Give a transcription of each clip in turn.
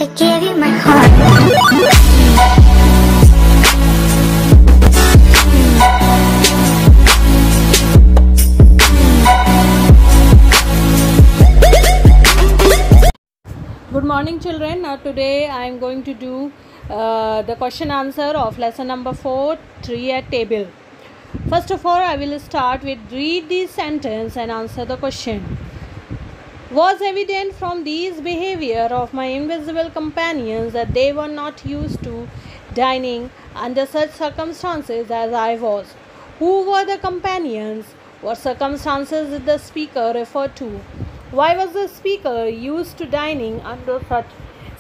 I gave you my heart. Good morning children. Now today I am going to do the question answer of lesson number 4, tree at table. First of all, I will start with read the sentence and answer the question. Was evident from these behavior of my invisible companions that they were not used to dining under such circumstances as I was. Who were the companions? What circumstances did the speaker refer to? Why was the speaker used to dining under such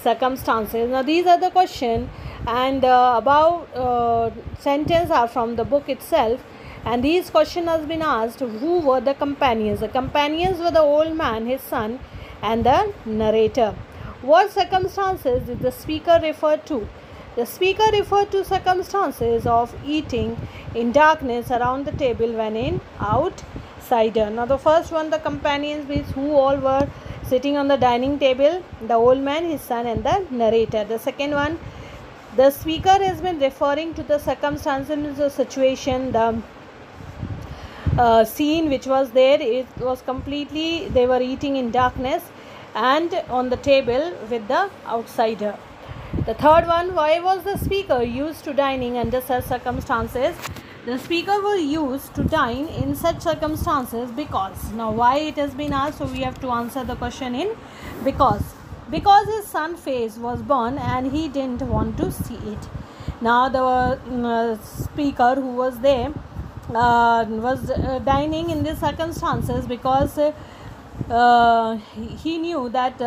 circumstances? Now these are the questions, and above sentence are from the book itself. And these questions has been asked. Who were the companions? The companions were the old man, his son, and the narrator. What circumstances did the speaker refer to? The speaker referred to circumstances of eating in darkness around the table when in outsider. Now the first one, the companions, means who all were sitting on the dining table: the old man, his son, and the narrator. The second one, the speaker has been referring to the circumstances, the situation, the scene which was there. It was completely, they were eating in darkness and on the table with the outsider. The third one, why was the speaker used to dining under such circumstances? The speaker was used to dine in such circumstances because. Now why it has been asked, so we have to answer the question in because his son's face was burned and he didn't want to see it. Now the speaker who was there was dining in these circumstances because he knew that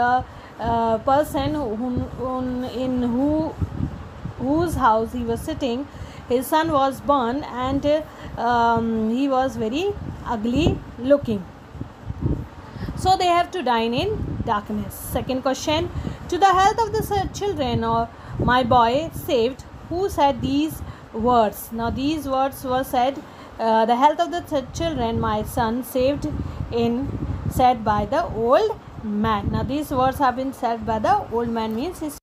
person whose house he was sitting, his son was born and he was very ugly looking, so they have to dine in darkness. Second question, to the health of the children or my boy saved. Who said these words? Now these words were said, the health of the children my son saved in, said by the old man. Now these words have been said by the old man, means his.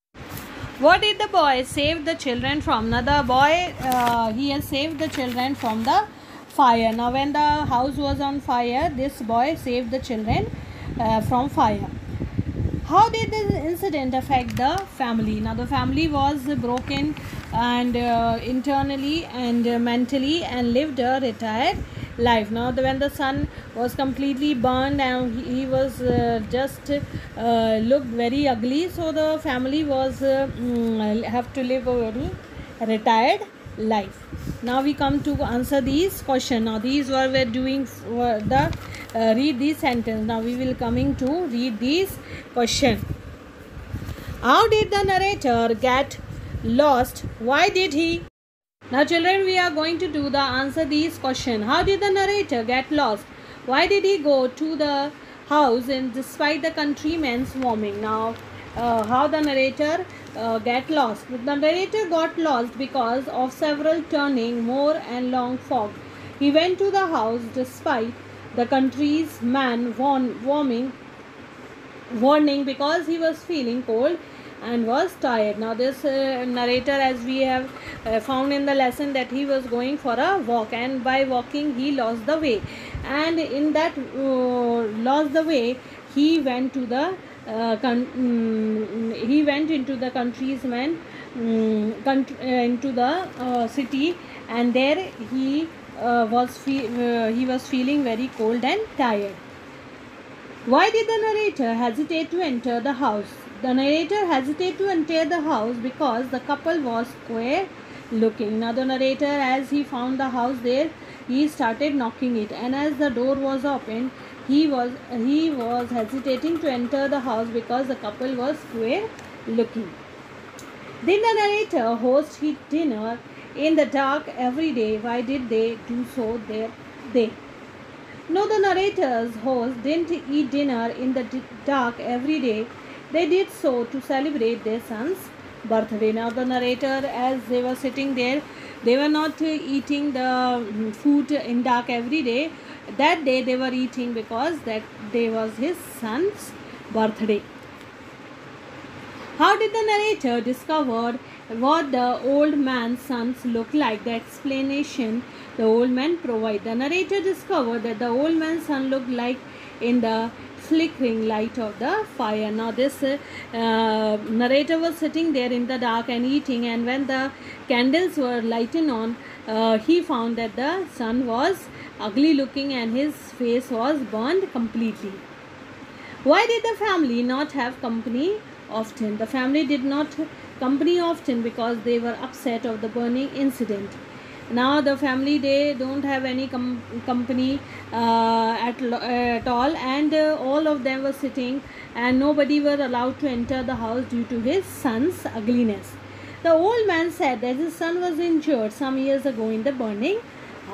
What did the boy save the children from? Now the boy he has saved the children from the fire. Now when the house was on fire, this boy saved the children from fire. How did this incident affect the family? Now the family was broken and internally and mentally and lived a retired life. Now when the son was completely burned and he was just looked very ugly, so the family was have to live a very retired life. Now we come to answer these questions. Now these were doing the read these sentence. Now we will coming to read these question. How did the narrator get lost? Why did he? Now children, we are going to do the answer these question. How did the narrator get lost? Why did he go to the house and despite the countrymen swarming? Now how the narrator get lost? The narrator got lost because of several turning more and long fog. He went to the house despite the country's man warning because he was feeling cold and was tired. Now this narrator, as we have found in the lesson, that he was going for a walk, and by walking he lost the way, and in that lost the way he went to the he went into the country's man into the city, and there he was feeling very cold and tired. Why did the narrator hesitate to enter the house? The narrator hesitated to enter the house because the couple was queer looking. Now the narrator, as he found the house there, he started knocking it, and as the door was opened, he was hesitating to enter the house because the couple was queer looking. Did the narrator host his dinner in the dark every day? Why did they do so there? No, the narrator's host didn't eat dinner in the dark every day. They did so to celebrate their son's birthday. Now the narrator, as they were sitting there, they were not eating the food in dark every day. That day they were eating because that day was his son's birthday. How did the narrator discover what the old man's sons looked like? The explanation the old man provided. The narrator discovered that the old man's son looked like in the flickering light of the fire. Now this narrator was sitting there in the dark and eating, and when the candles were lighted on, he found that the son was ugly looking and his face was burned completely. Why did the family not have company often? The family did not company often because they were upset of the burning incident. Now the family, they don't have any company at all, and all of them were sitting and nobody were allowed to enter the house due to his son's ugliness. The old man said that his son was injured some years ago in the burning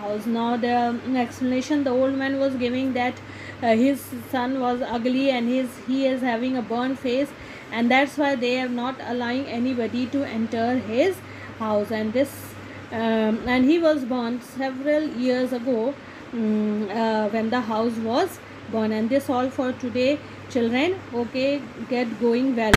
house. Now the explanation the old man was giving, that his son was ugly and he is having a burned face, and that's why they are not allowing anybody to enter his house, and this and he was burned several years ago when the house was burned. And this all for today, children. Okay, get going well.